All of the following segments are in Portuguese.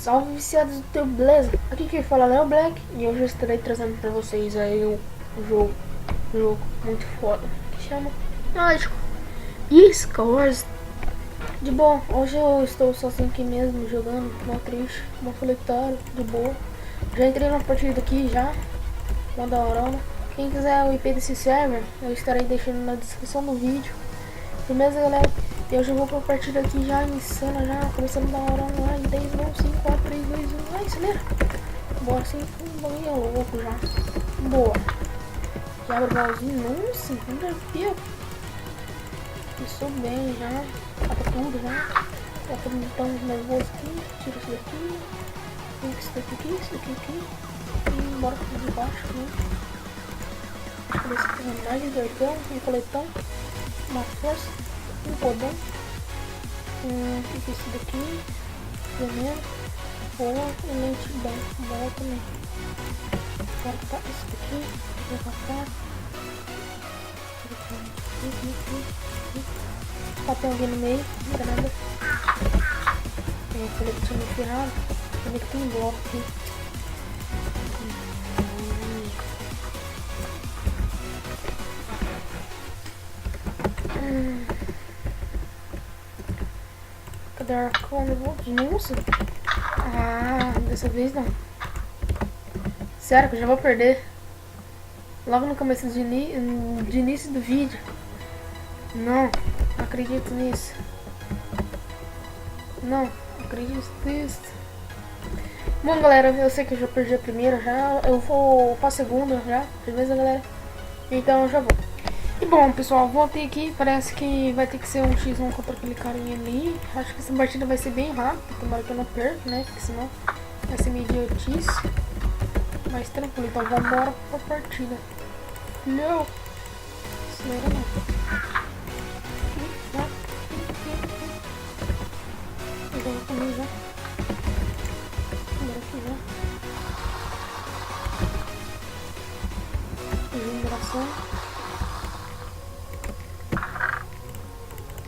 Salve viciados do teu, beleza? Aqui quem fala é Léo Black e hoje eu estarei trazendo pra vocês aí um jogo muito foda que chama Mágico e Skywars. De bom, hoje eu estou sozinho aqui mesmo jogando, mó triste, mó solitário, de boa. Já entrei numa partida aqui já, mó da hora. Quem quiser o IP desse server, eu estarei deixando na descrição do vídeo. Beleza, galera? Eu já vou pra partida aqui já, iniciando já, começando da hora lá em 10, 9, 5, 4, 3, 2, 1, vai, acelera! Bora assim, um bagulho é louco já. Boa! Já abre o baúzinho, nossa, ainda aqui, isso bem já, cata tudo já. Cata então os nervosos aqui, tira isso daqui, isso daqui aqui, e bora pro de baixo, né? Acho que esse personagem, um coletão, uma força, um podão, o que é isso daqui, primeiro, ou lentidão, boa também. Agora tá isso daqui, vou pra cá, tem alguém no meio, não dá nada. Eu falei que tinha me ferrado, também que tem um bloco aqui. Cadê a arcona? Nossa! Ah, dessa vez não. Sério que eu já vou perder. Logo no começo de início do vídeo. Não acredito nisso. Não acredito nisso. Bom, galera, eu sei que eu já perdi a primeira já. Eu vou pra segunda já. Beleza, galera? Então eu já vou. E bom, pessoal, voltei aqui. Parece que vai ter que ser um x1 contra aquele carinha ali. Acho que essa partida vai ser bem rápida. Tomara que eu não perca, né? Porque senão vai ser meio idiotice. Mas tranquilo, então vamos embora pra partida. Não! Acelera não. Eu vou comer já. Bora aqui já. Regeneração.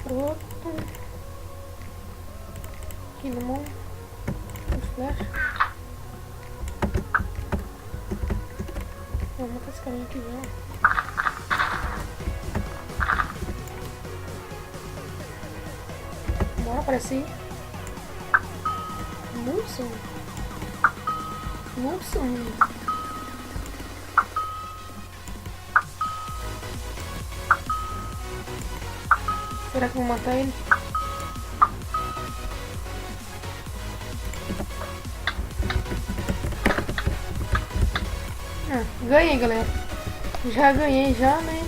Pronto. Aqui no mão. Os flash. Vou matar esse carinha aqui já. Bora, aparece aí. Nossa. Nossa. Será que eu vou matar ele? Ah, ganhei, galera. Já ganhei já, né?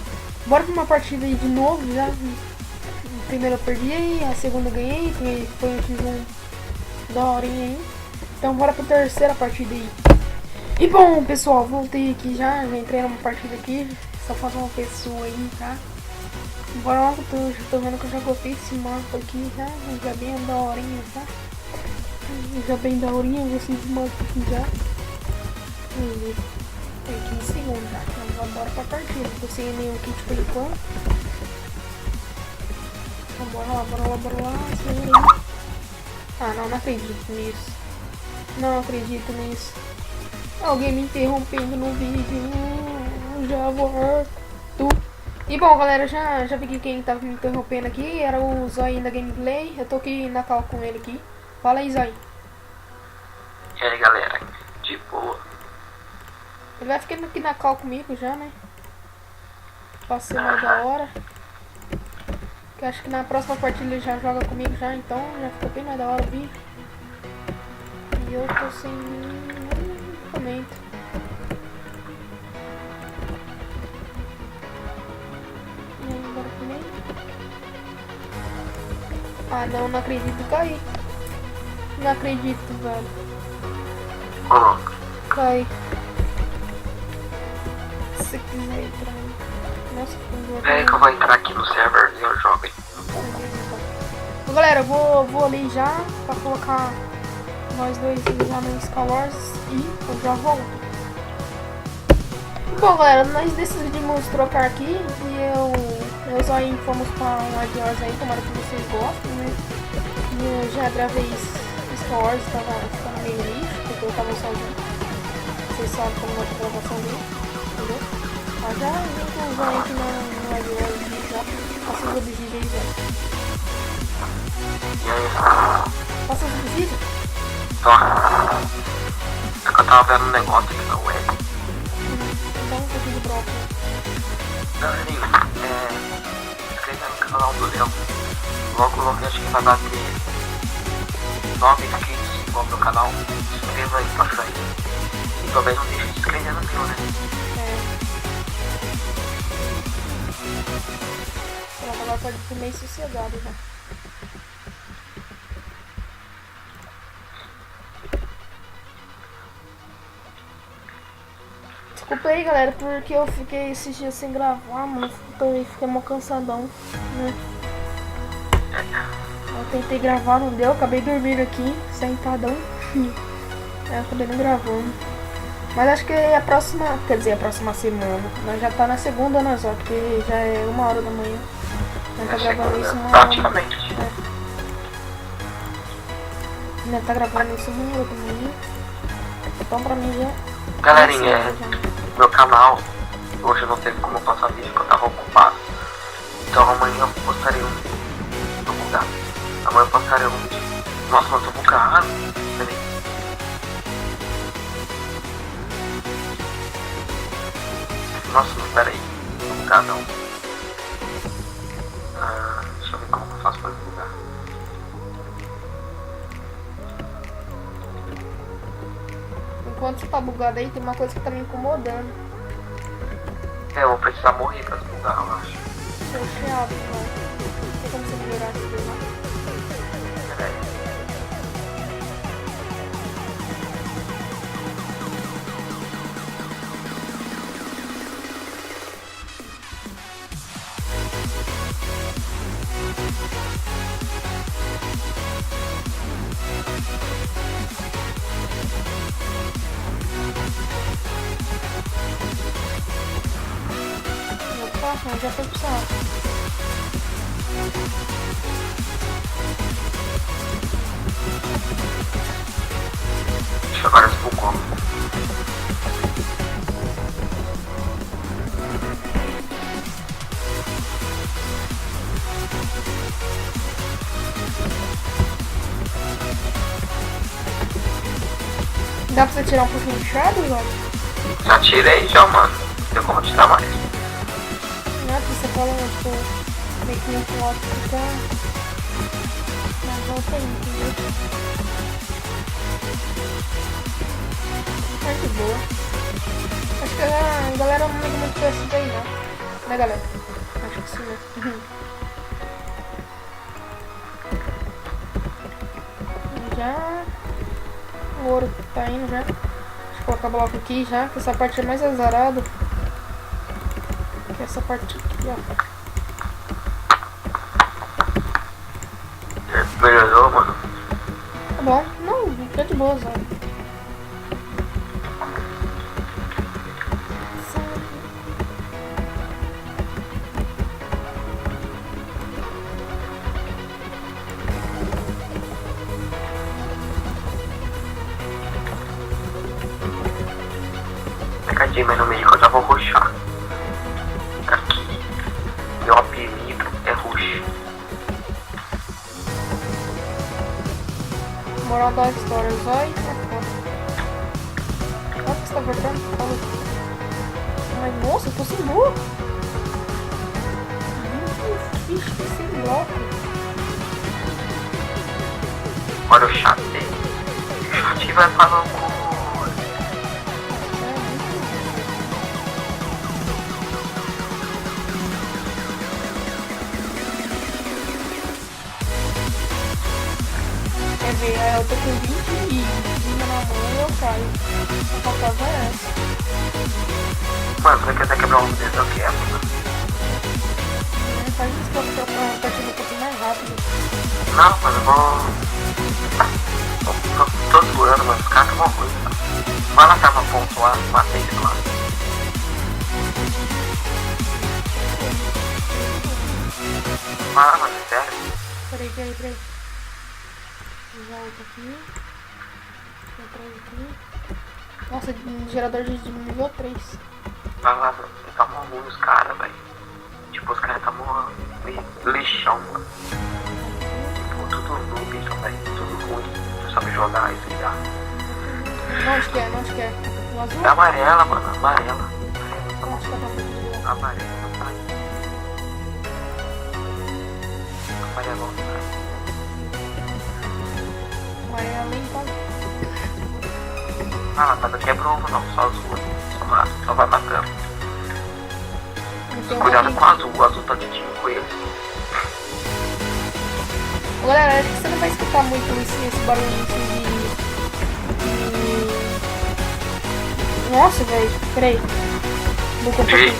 Bora pra uma partida aí de novo já. A primeira eu perdi, a segunda eu ganhei, foi um x1 da horinha aí. Então bora pra terceira partida aí. E bom, pessoal, voltei aqui já entrei numa partida aqui. Só falta uma pessoa aí, tá? Bora lá que eu já tô vendo que eu já gostei desse mapa aqui já bem da horinha, tá? Já bem da horinha, gostei desse mapa aqui já. Vamos ver. Tem 15 segundos, tá? Então bora pra partida, não tô sem nenhum kit por enquanto. Então bora lá, acelera aí. Ah, não acredito nisso. Não acredito nisso. Alguém me interrompendo no vídeo. Já volto. E bom, galera, já vi que quem tava me interrompendo aqui era o Zói da Gameplay. Eu tô aqui na cal com ele aqui. Fala aí, Zói. E aí, galera, de boa. Ele vai ficando aqui na cal comigo já, né? Pra ser mais da hora. Que acho que na próxima partida ele já joga comigo já, então já ficou bem mais da hora o vídeo. E eu tô sem nenhum comento. Ah, não acredito, caí. Não acredito, velho. Coloca. Cai. Se quiser entrar. Nossa, que Pera aí que eu vou entrar aqui no server e eu jogo aí. Galera, eu vou ali já pra colocar nós dois já no Skywars e eu já volto. Bom, galera, nós decidimos trocar aqui e eu só fomos para um Adiós aí, tomara que vocês gostem, né? Eu já gravei Wars tava ficando meio lixo, porque eu tava sozinho. Vocês sabem como eu tava sozinho, entendeu? Mas já entro no Live Wars já. Faço os objetivos já. E aí? Faço os objetivos? Tô. É que eu tava vendo um negócio aqui na web. Então um pouquinho de brócolis. Galerinha, inscreva no canal do Léo. Logo acho que vai bater 9 inscritos no meu canal. Se inscreva aí pra frente. E também não deixe de se inscrever no meu, né? Pronto, agora pode ir meio sossegado já. Desculpa aí, galera, porque eu fiquei esses dias sem gravar, mano. Fiquei mó cansadão, né? Eu tentei gravar, não deu. Acabei dormindo aqui, sentadão. Eu acabei não gravando. Mas acho que a próxima, quer dizer, a próxima semana. Nós já tá na segunda, né, só porque já é 1h da manhã. Nós tá gravando isso 1h. Praticamente. Nós tá gravando isso 1h da manhã. Então pra mim já... Galerinha, meu canal hoje eu não teve como passar vídeo porque eu tava ocupado. Então amanhã eu postarei um. Tô bugado. Amanhã eu postarei um vídeo. Nossa, mas eu tô bugado. Peraí. Nossa, mas peraí. Tô bugadão. Deixa eu ver como eu faço pra bugar. Enquanto você tá bugado aí, tem uma coisa que tá me incomodando. Eu vou precisar morrer pra desbugar, eu acho. Seu chiado, né? Tem como você melhorar isso daí, né? Peraí. Opa, já foi pro saco. Deixa eu agora desbugou. Dá pra você tirar um pouquinho de shadow, velho? Já tirei já, mano. Não tem como tirar mais. Não, porque você fala, tipo, meio que muito alto fica... Mas volta aí, entendeu? Mas de boa. Acho que a galera não liga muito pra isso daí, não. Né, galera? Acho que sim, né? Já... O ouro tá indo já. Deixa eu colocar bloco aqui já, que essa parte é mais azarada. Que essa parte aqui, ó. Melhorou, mano. Tá bom. Não, fica de boa, Zé. Cadê meu nome que eu já vou rushar? Aqui. Meu apelido é Rush. Moral da história, Zói é foda. Olha o que você tá cortando? Fala. Mas nossa, eu tô sem bloco. Vixe, tô sem bloco. Olha o chat dele. O chat vai falar com... Quer ver, aí eu tô com 20 e na mão e eu caio. Só faltava essa. Mano, se você quiser quebrar um dedo, eu quebro, mano. Faz isso pra ficar um pouquinho mais rápido. Não, mano, eu vou... Tô zoando, mano. Os caras tomam ruim, tá? Vai lá, tava ponto lá, matei ele lá. Para, mano, sério. Peraí. Volta aqui. Atrás aqui. Nossa, gerador de nível 3. Vai lá, mano. Tá maluco os caras, velho. Tipo, os caras tá meio lixão, mano. Tipo, tudo noob também. Tudo ruim. Não sabe jogar e ligar. Onde que é? Onde que é? O azul? É amarela, mano. Amarela. Onde tá pra Amarela, tá? Amarelo, tá? amarelo então. Ah, tá daqui é pro ovo, não. Só azul. Só vai matando. Então, Cuidado aqui. com o azul. O azul tá de time com ele. Ô, galera, acho que você não vai escutar muito esse barulhinho assim de... Nossa, velho. Peraí. Vou comprar aqui.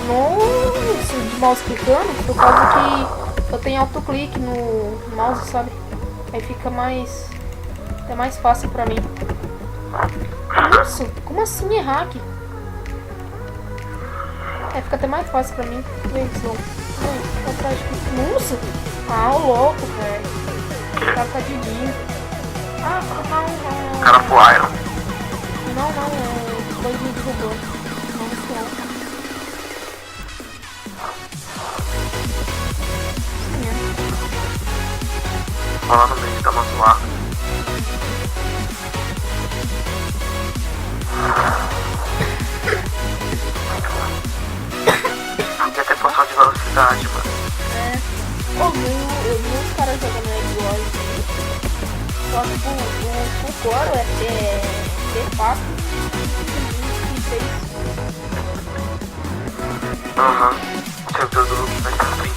Nossa, de mouse clicando, por causa que eu tenho autoclique no mouse, sabe? Aí fica mais... é mais fácil pra mim. Nossa, como assim é hack? É, fica até mais fácil pra mim. Vem, som. Vem, atrás aqui. Nossa! Ah, o louco, velho. O cara tá dedinho. Ah, não. Cara pro Iron. Não, é coisa de robô. Não, isso não. Lá no meio da mazoada. Podia ter poção de velocidade, mano. É. Eu vi os caras jogando Egg Wars. Só que o coro é D4 e 3. Aham. O servidor do Luke vai estar assim.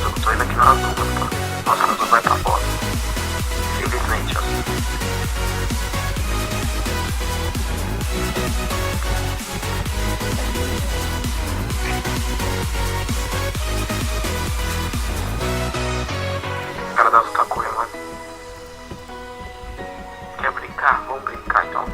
Eu tô indo aqui na azul, mano. Nossa, a azul vai pra fora. Simplesmente, ó. O cara da azul tá correndo, mano. Quer brincar? Vamos brincar então.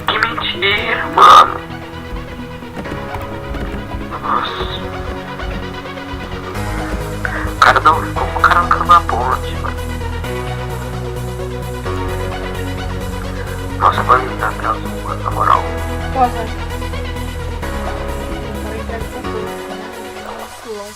Que mentira, mano. Nossa. O cara não caiu na ponte, mano. Nossa, vai me dar até azul, mano, na moral. Posso, acho. Agora entrega essa coisa. Dá um vacilão.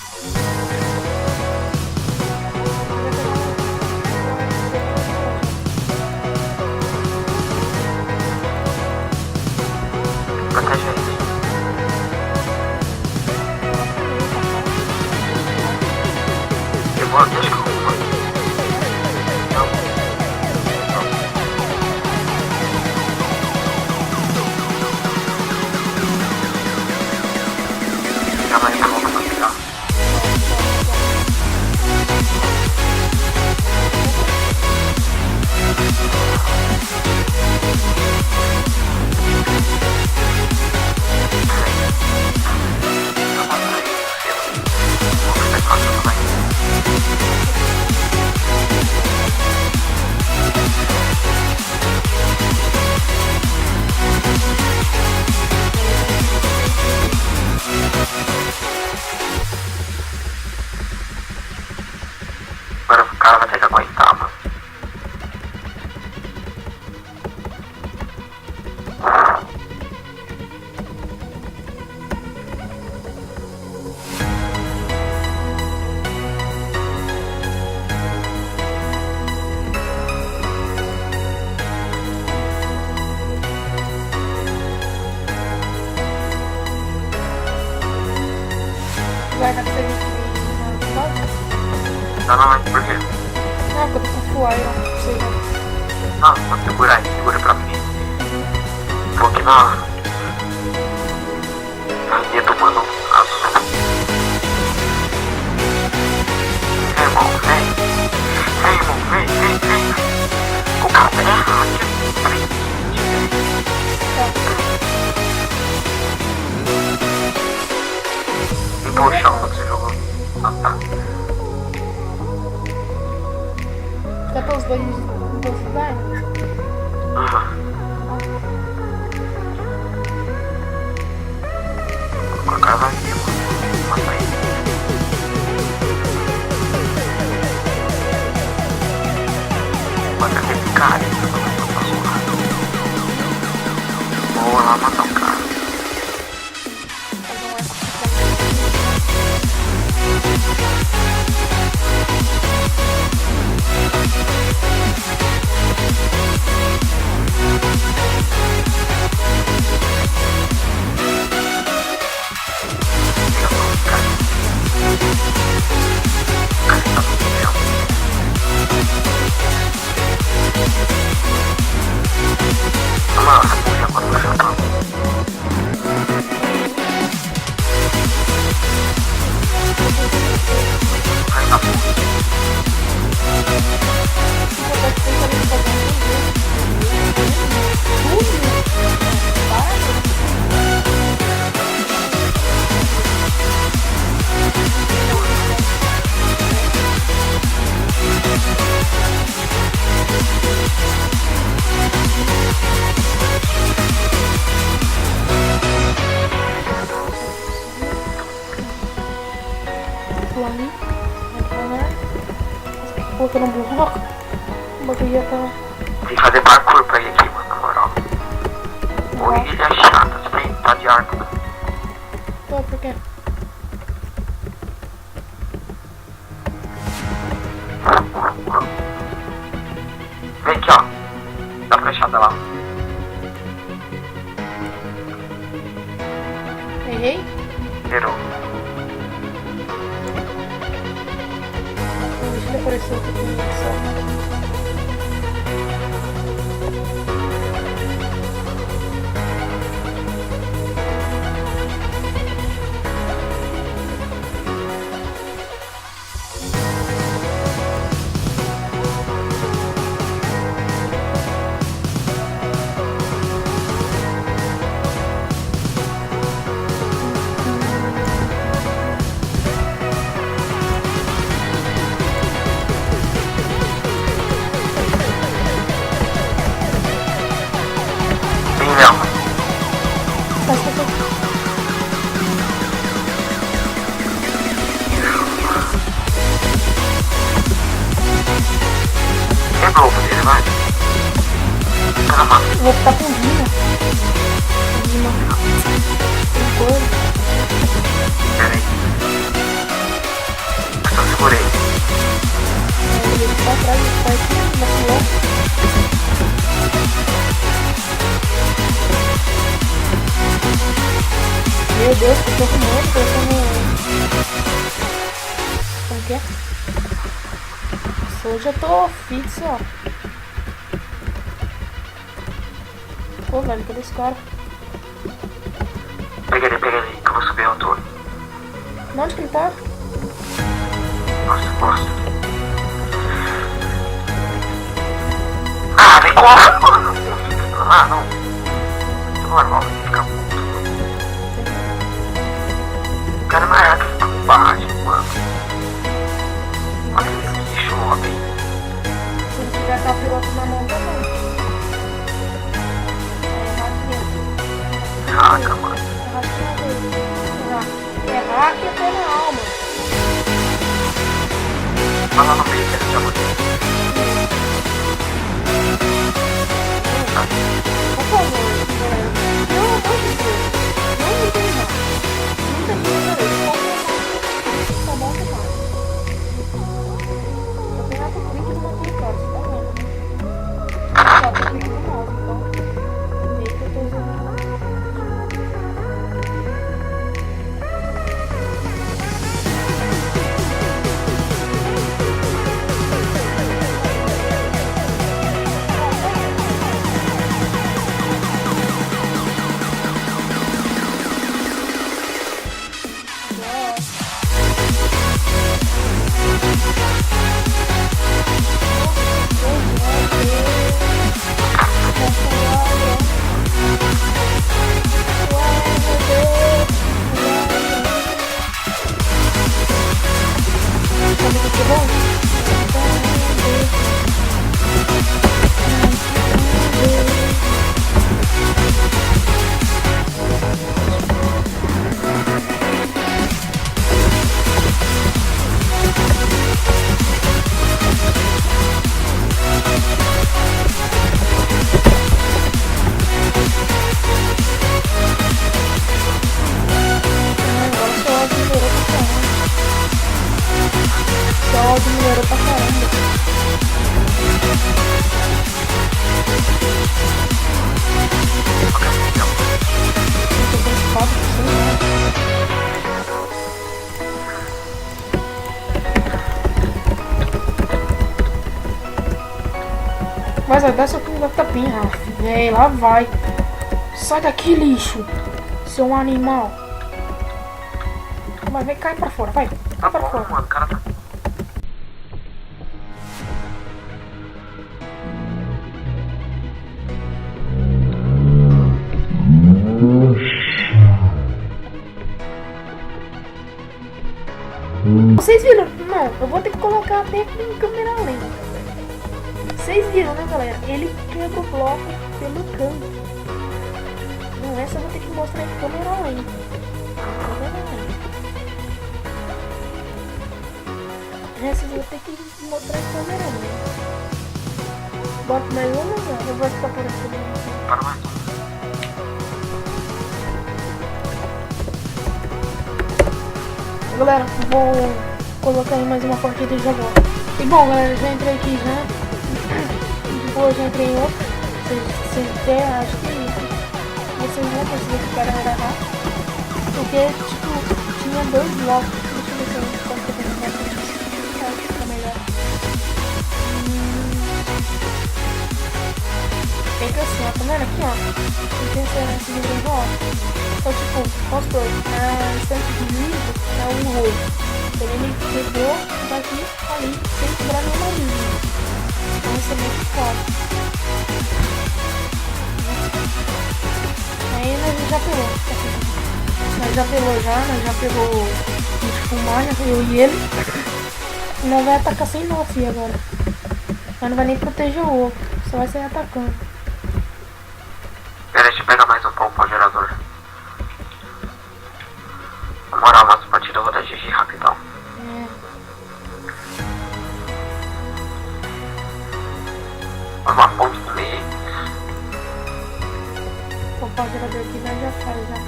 Protege ele. Eu vou deixa que eu vou. Não. Já vai pra volta pra pegar. Agora o cara vai ter que aguentar, mano. Vai na frente de uma Não, por quê? Ah, porque eu tô com full iron. Não sei não. Não, pode segurar aí, segura pra mim. Vou aqui na linha do mano azul. Irmão, vem. Limpou o chão quando você jogou. Ah, tá. Dá pra os dois em velocidade? Aham. Vou colocar ela aqui, mano. Mata aí. Mata aquele cara aí, pra não passar o rato. Vou lá matar o cara. Colocando um bloco, o bagulho já tá... Tem que fazer parkour pra ir aqui, mano, na moral. Ou ele é chato, você tem que tá de arco. Tô, por quê? Vem aqui, ó. Dá flechada lá. Errei? Errou. Deixa ele aparecer aqui só. Vou ficar com Dima. Dima. Tem coisa. Peraí. Eu só segurei. Ele tá atrás, ele tá aqui, na fila. Meu Deus, eu tô com medo, Como que é? Nossa, hoje eu tô fixo, ó. Pô, velho, cadê esse cara? Pega ele, que eu vou subir a altura. Onde que ele tá? Nossa, bosta. Ah, vem correndo! Ah, não. Isso não é normal, tem que ficar puto. O cara não é que bate, mano. Olha esse bicho homem. Se não tiver capiroto na mão também. Caraca, mano. É hack e até na alma. Vai lá no meio que ele já matei. Por favor, pelo amor de Deus, não me tem mal. Nunca vi isso. Tá bom, tá bom. Eu tenho a clique do meu território, você tá vendo, né? Só tem clique do mouse, então meio que eu tô usando. Beleza, dá seu pulo da tapinha, Raf. Vem, lá vai. Sai daqui, lixo. Seu animal. Mas vem, cai pra fora, vai. Tá Cai pra bom, fora. mano, o cara tá... Vocês viram? Não, eu vou ter que colocar até em câmera lenta. Vocês viram, né, galera? Ele quebra o bloco pelo canto. Não, essa eu vou ter que mostrar em câmera lenta. Essa eu vou ter que mostrar em câmera lenta. Bota mais uma, não? Eu vou ficar por aqui. Para mais. Galera, vou colocar aí mais uma partida e já volto. E bom, galera, já entrei aqui já. Depois já entrei em outro. Vocês acho que vocês vão conseguir ficar rápido. Porque, tipo, tinha 2 blocos. Deixa eu ver se eu posso fazer acho que fica melhor. Fica assim, ó, tá vendo aqui, ó? Não tem esse livro ó. Então, tipo, posso pôr na estante de livro é um rolo. Então ele quebrou daqui ali sem quebrar nenhuma linha. Então isso é muito foda. Aí nós já pelou. Nós já pelou já, nós já pegou o fumar, eu e ele. E nós vai atacar sem nó, filho, agora. Mas não vai nem proteger o ovo, só vai sair atacando. Deixa eu pegar mais um pouco para o gerador. Na moral, nossa partida eu vou dar GG rapidão. Uma ponte no meio. Vou pôr o gerador aqui, nós já faz já.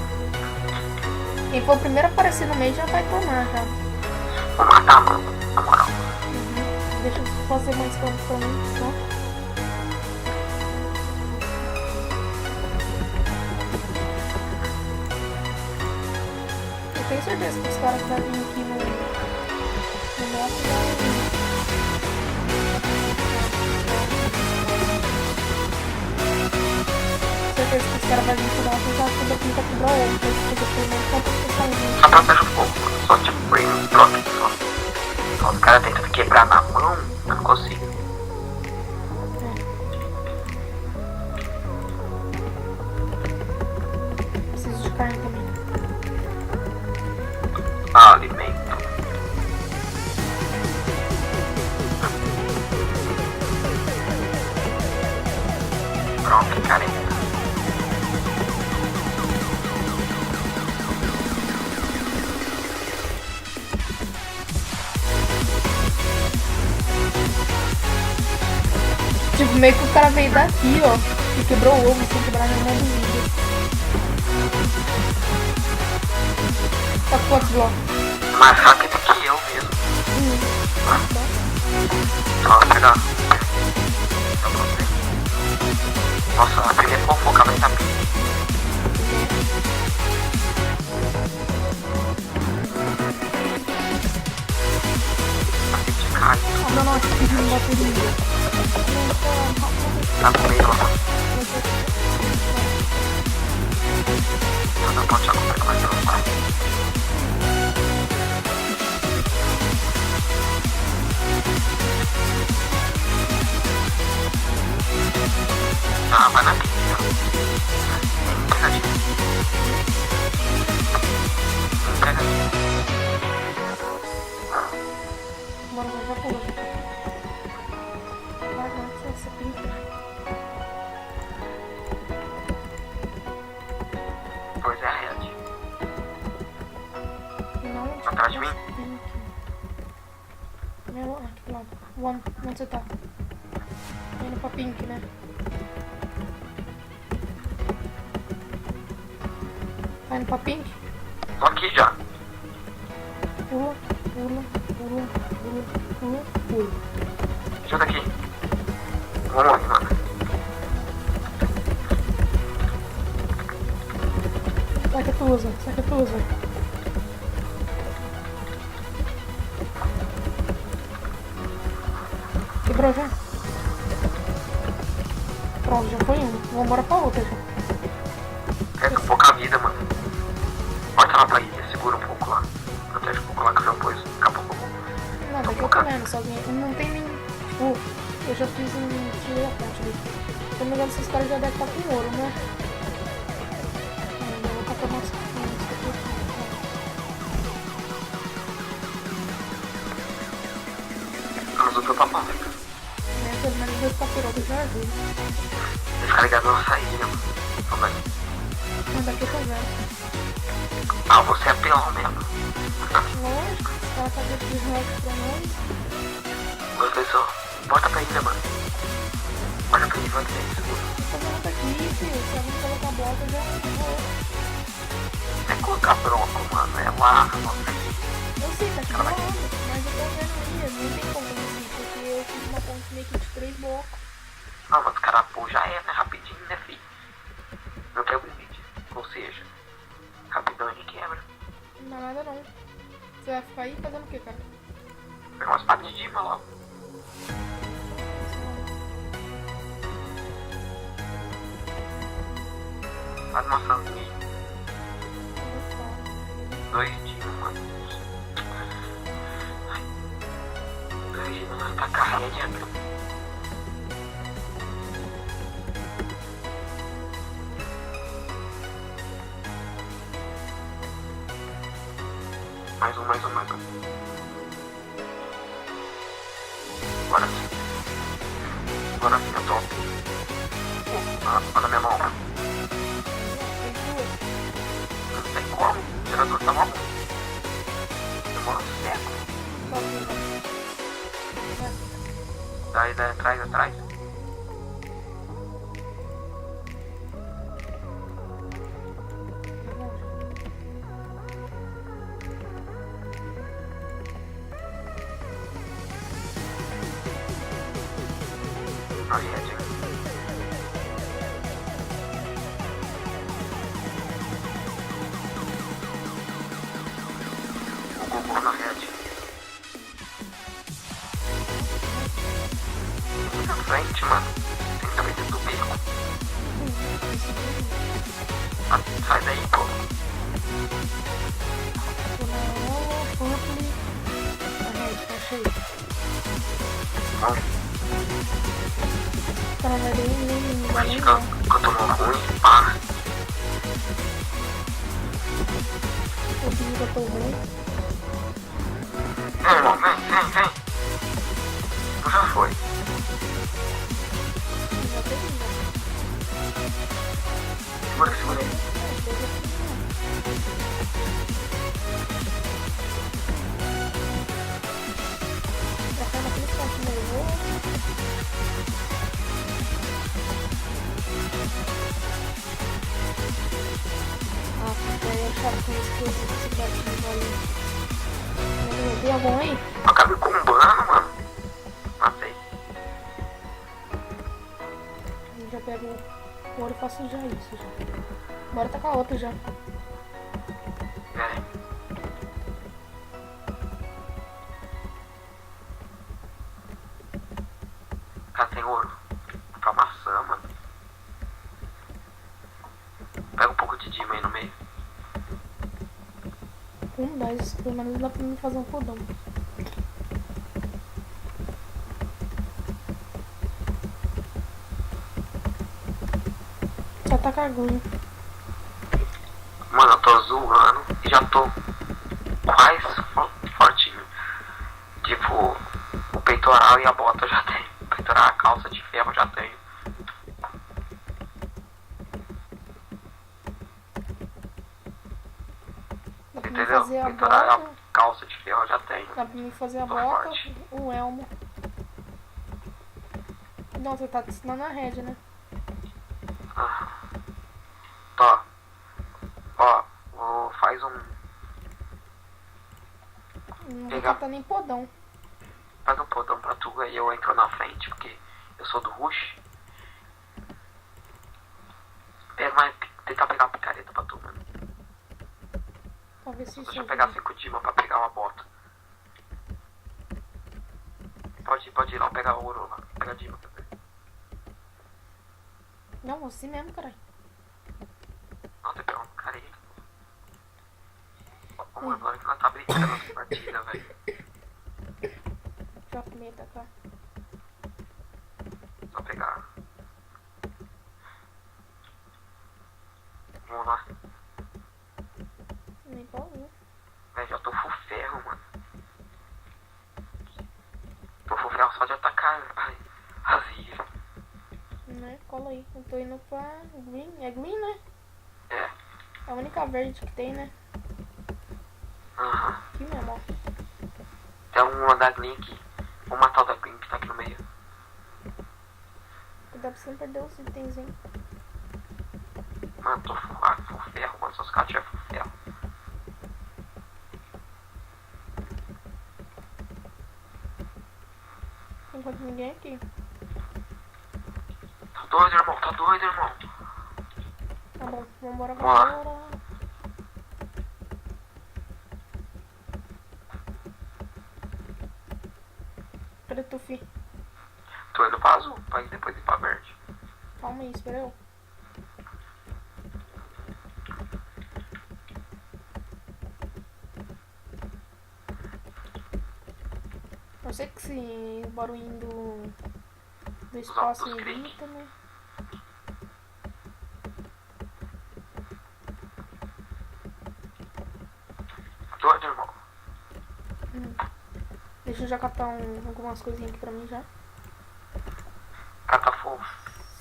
Quem for o primeiro a aparecer no meio já vai tomar já. Vou matar, mano, na moral. Deixa eu fazer mais campo também, só. Eu tenho certeza que os caras que vão vir aqui no nosso vai vir. Certeza que os caras vão vir pro nosso e já tudo aqui pra quebrar o ovo. Então, eu primeiro só pra você sair. Só protege um pouco, mano. Só tipo bring um troque só. Só os caras tentando quebrar na mão, eu não consigo. Preciso de carne também. Alimento. Pronto, careta. Tipo, meio que o cara veio daqui, ó, e quebrou o ovo sem quebrar nenhuma do vídeo. Tá quantos blocos? Mais rápido que eu mesmo. Só pegar. Eu gostei. Nossa, primeiro vou focar mais rápido. Cai. Não, não, acho que pediu uma bateria. Tá no meio lá. Eu não posso acompanhar mais pelo lado. Ah, vai na pista. Pegadinha. Pegadinha. Bora, já pulou. Vai, vai, essa pinta. Pois é, Red. Não, Atrás de mim? Meu, aqui do lado. One, onde você tá? Indo pra pink, né? Tá indo pra pink? Tô aqui já. Pula, pula, pula, pula, pula, pula. Deixa daqui. Vamos lá, mano. Saca a tu usa, saca a tu usa. Quebrou já? Pronto, já foi um. Vambora pra outra já. Resta pouca vida, mano. Volta lá pra ilha, segura um pouco lá. Protege um pouco lá que eu já pus. Daqui a pouco eu vou. Não, daqui eu tô vendo, só que não tem nem. Tipo, eu já fiz um. Tirei a ponte ali. Se eu não me engano, esses caras já devem estar com ouro, né? Eu vou catar mais. Mas eu tô pra bom, né? Pelo menos 2 capirotas já ajuda. Eles ficar ligados na saída, mano. Também. Mas daqui eu tô vendo. Ah, você é pelão mesmo. Lógico, os caras tá dando de reais pra nós. Professor, volta pra ilha, mano. Volta pra ilha, vai ter seguro. Eu tô vendo aqui, filho. Se alguém colocar a bota, eu já vou. É colocar bronco, mano. É lá, mano. Eu sei, tá aqui do lado, mas eu tô vendo aí, não tem como assim, porque eu fiz uma ponte meio que de 3 blocos. Não, mas carapô já é, né? Rapidinho, né, filho? Não quer o limite. Ou seja, rapidão ele quebra. Não dá nada não. Você vai ficar aí fazendo o que, cara? Pega umas patas de dima logo. Faz uma sanduíche. 2 dias, mano. 2 dias não vai tacar a rede, né? Mais um. Agora sim, eu tô. Olha minha mão. Não tem como. O gerador tá mal. Demora um século. Daí, atrás. Aí, Ed. O Goku na rede. Na frente, mano. Tem que saber dentro do bico. Ah, sai daí, pô. Achei. Bom, Cara, vai nem mas que eu tô no ruim, pá. eu vi que eu tô ruim. Irmão, vem. Tu já foi. Já tem Segura aí. já cai naquele canto nervoso. Daí eu achava que isso que eu esse gatinho ali. Tem algum aí? Eu acabei combando, mano. Matei. Eu já pego o ouro e faço já isso já. Bora tacar a outra já. Pera aí. Cara, tem ouro. Pra maçã, mano. Pega um pouco de dima aí no meio. Com 10, pelo menos dá pra mim fazer um cordão. Só tacar agulha. Mano, eu tô zoando e já tô quase fortinho. Tipo, o peitoral e a bota eu já tenho. O peitoral, a calça de ferro eu já tenho. Dá pra mim Entendeu? fazer a Peitoral e a bota. calça de ferro eu já tenho. Dá pra mim fazer a Tô bota, forte. o elmo. Não, você tá ensinando a rede, né? Tó. Ó, faz um. Não vou Pegar. catar nem podão. Faz um podão pra tu aí eu entro na frente, porque eu sou do rush. Mas tentar pegar a picareta pra tu, mano. Pra ver se isso Deixa eu ajuda. pegar 5 dima pra pegar uma bota. Pode ir lá pegar ouro lá. Pega dima, quer ver? Não, você mesmo, caralho. Não, tem que pegar um cara aí. Ô, mano, agora que ela tá brincando nessa partida, velho. Já comi atacar. Só pegar. Vamos lá. Nem pauzinho. Velho, já tô full ferro, mano. Tô full ferro só de atacar as ilhas. Né? Cola aí. Eu tô indo pra green. É green, né? É. É a única verde que tem, né? Aham. Aqui mesmo, ó. Tem uma da Glink. Vou matar o da Glink que tá aqui no meio. Cuidado pra você não perder os itens, hein? Mano, tô full ferro, mano. Se os caras tiverem full ferro. Não encontro ninguém aqui. Tá doido, irmão. Tá doido, irmão. Tá bom, vambora, Vamos lá. vambora. Cadê tu, fi? Tô indo pra azul, pra ir depois ir pra verde. Calma aí, espera eu. Eu sei que se o barulhinho do espaço dos irrita, né? Doido, irmão. Deixa eu já catar algumas coisinhas aqui pra mim já. Cara, tá full.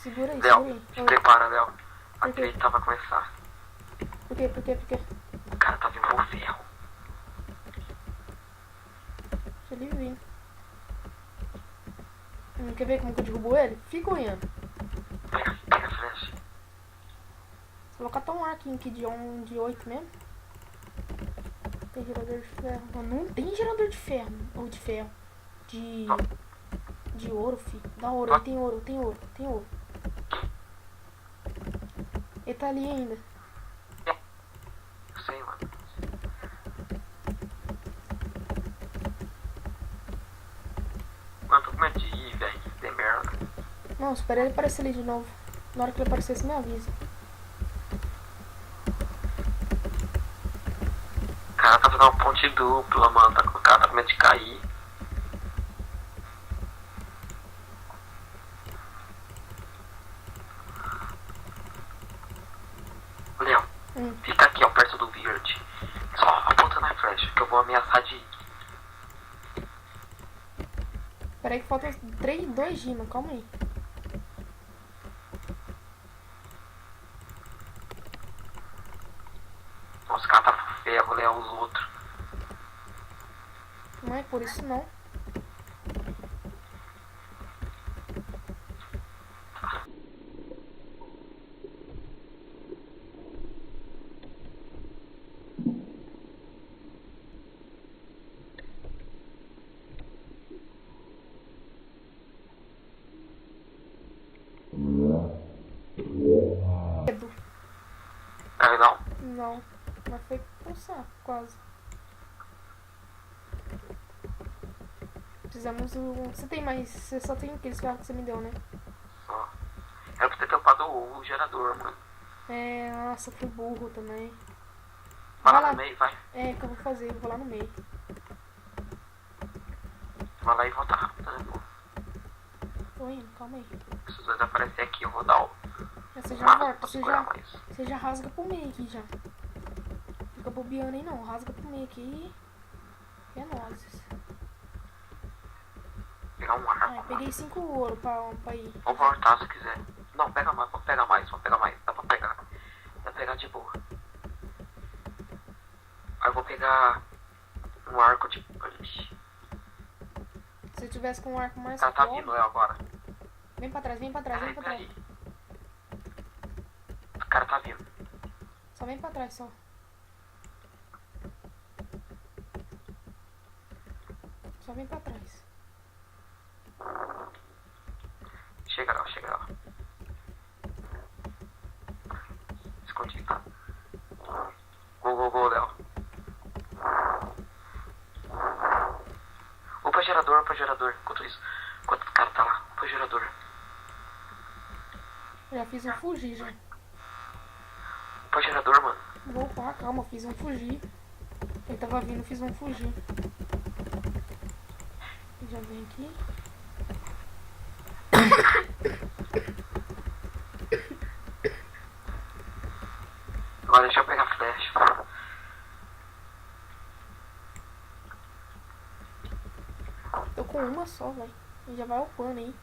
Segura aí, Léo, segura aí. se Oi. prepara, Léo. A Por quê? treta vai começar. Por quê? Por quê? Por quê? O cara tá vindo full ferro. Deixa ele vir. Quer ver como que eu derrubo ele? Fica olhando. Pega a flecha. Vou catar um arquinho aqui de 8 mesmo. Tem gerador de ferro. Não tem gerador de ferro. Ou de ferro. De ouro, fi. Dá ouro. Aí tem ouro, tem ouro, tem ouro. Ele tá ali ainda. Eu sei, mano. Mano, tô com medo de ir, velho. Tem merda. Não, espera ele aparecer ali de novo. Na hora que ele aparecer, você me avisa. O cara tá fazendo uma ponte dupla, mano. O cara tá com medo de cair. Léo, fica aqui, ó, perto do verde. Só aponta na flecha, que eu vou ameaçar de ir. Espera aí que faltam 2 gimas, calma aí. Os caras tá com ferro, Léo, os outros. Não é por isso não. Medo. Aí não. Não. Mas foi pro saco, quase. Precisamos Você tem mais. Você só tem aqueles ferros que você me deu, né? Só. Era pra ter tampado o gerador, mano. É. Nossa, fui burro também. Vai Vai lá lá. no meio, vai. É, o que eu vou fazer? Eu vou lá no meio. Vai lá e volta rápido, né, pô? Tô indo, calma aí. Se os dois aparecer aqui, eu vou dar o. Você já mapa volta, pra você segurar já. mais. Você já rasga pro meio aqui já. Fica bobeando aí não, rasga pro meio aqui. E é nóis. Pegar um arco. Ai, peguei 5 ouro pra ir. Ou voltar se quiser. Não, pega mais, pode pegar mais, pode pegar mais. Dá pra pegar. Dá pra pegar de boa. Aí eu vou pegar um arco de. Ixi, Se eu tivesse com um arco mais o cara tá forte. vindo, Léo, agora. Vem pra trás, vem pra trás, vem pra trás. Peraí. O cara tá vindo. Só vem pra trás, só. Só vem pra trás. Chega lá, chega lá. Escondido. Go, Léo. Opa, gerador. Enquanto isso, enquanto o cara tá lá, opa, gerador. Já já fiz um fugir já. Pô, gerador, mano. Vou upar, calma, fiz um fugir. Ele tava vindo, fiz um fugir. Já vem aqui. Agora deixa eu pegar flash. Tô com uma só, velho. Já vai upando aí.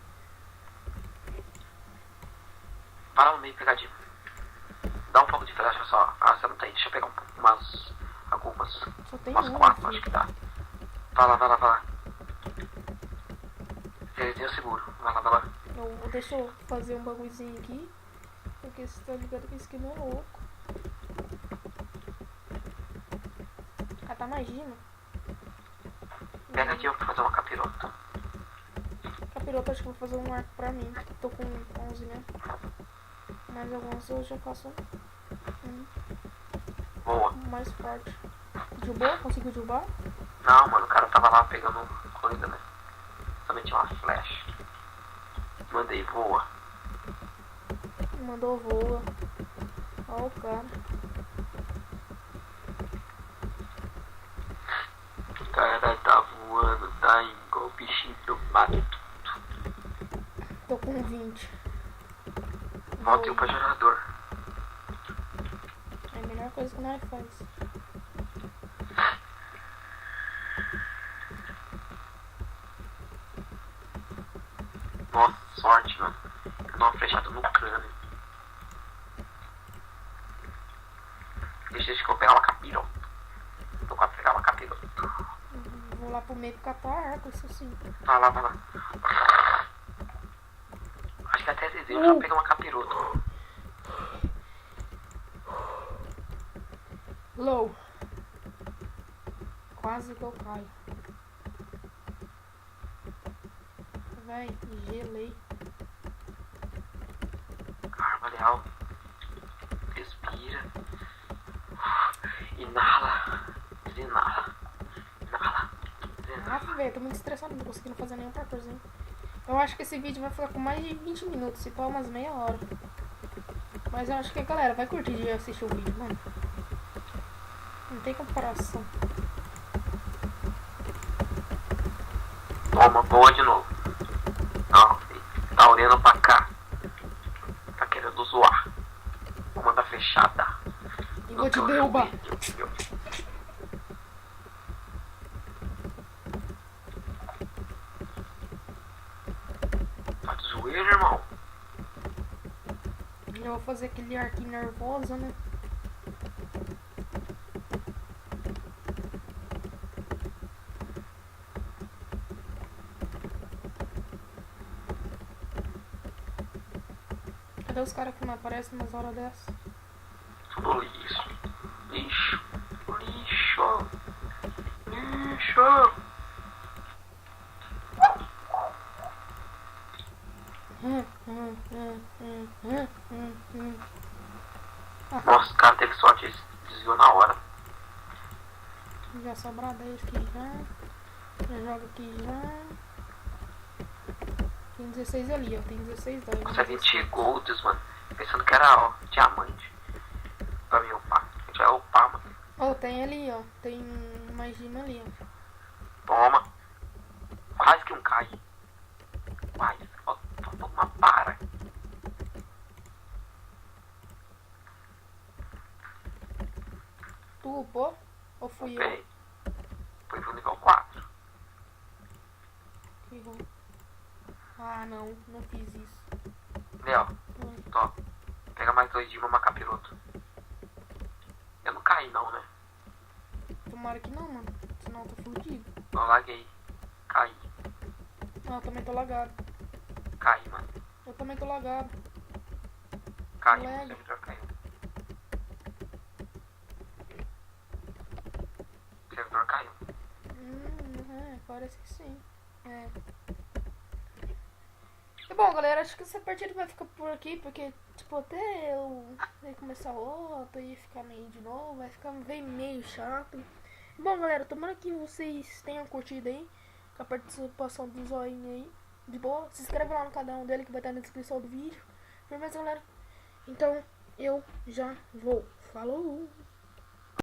Para no meio, pegadinho. Dá um pouco de flash só. Ah, você não tem. Deixa eu pegar algumas. Só tem Umas uma, 4, filho. acho que dá. Vai lá. Eu seguro. Vai lá. Deixa eu fazer um bagulhozinho aqui. Porque você tá ligado que esse aqui não é louco. Ah, tá magia, mano. Pega aqui eu vou fazer uma capirota. Capiroto, acho que eu vou fazer um arco pra mim. Tô com 11, né? Mais algumas eu já faço Boa. mais forte. Derrubou? Conseguiu derrubar? Não, mano, o cara tava lá pegando coisa, né? Também tinha uma flash. Mandei, voa. Mandou voa. Ó o cara. O cara tá voando, tá igual o bichinho do mato. Tô com 20. Voltei pra gerador. É a melhor coisa que nós faz. Nossa, sorte, mano. Eu dou uma flechada no crânio. Deixa que eu pegar uma capirota. Tô quase pegar uma capirota. Vou lá pro meio catar arco, isso sim. Vai lá. Acho que até desejo já pegar uma capirota. Low. Quase que eu caio. Véi, gelei. Arma leal. Respira. Inala. Desinala. Inala. Desinala. Ah, velho, tô muito estressado, não tô conseguindo fazer nenhum parkourzinho. Eu acho que esse vídeo vai ficar com mais de 20 minutos, se pá umas meia hora. Mas eu acho que a galera vai curtir de assistir o vídeo, mano. Não tem comparação. Toma, boa de novo. Não, tá olhando pra cá. Tá querendo zoar. Vou mandar flechada. E vou te derrubar. Tá de zoeira, irmão. Eu vou fazer aquele arquinho nervoso, né? Cadê os caras que não aparecem umas horas dessas? Tudo lixo. Lixo. Nossa, o cara teve sorte, ele desviou na hora. Já sobrar 10 aqui já. Já joga aqui já. Tem 16 ali, ó. Tem 16 daí. Nossa, 20 golds, mano. Pensando que era, ó, diamante. Pra mim upar. A gente vai upar, mano. Ó, tem ali, ó. Tem mais gema ali, ó. Toma. Quase que um cai. Quase. Ó, uma para. Tu upou? Ou fui eu? Ok. Foi pro nível 4. Que ruim. Ah, não. Não fiz isso. Vê, ó. Tó. Pega mais 2 de uma capiroto. Eu não caí não, né? Tomara que não, mano. Senão eu tô fudido. Eu laguei. Caí. Não, eu também tô lagado. Caí, mano. Eu também tô lagado. Caí. Lag. O servidor caiu. O servidor caiu. Parece que sim. É. E bom, galera, acho que essa partida vai ficar por aqui, porque, tipo, até eu começar a outra e ficar meio de novo, vai ficar meio chato. Bom, galera, tomara que vocês tenham curtido aí, com a participação do Zoinho aí, de boa. Se inscreve lá no canal dele que vai estar na descrição do vídeo. Firmeza, galera? Então, eu já vou. Falou!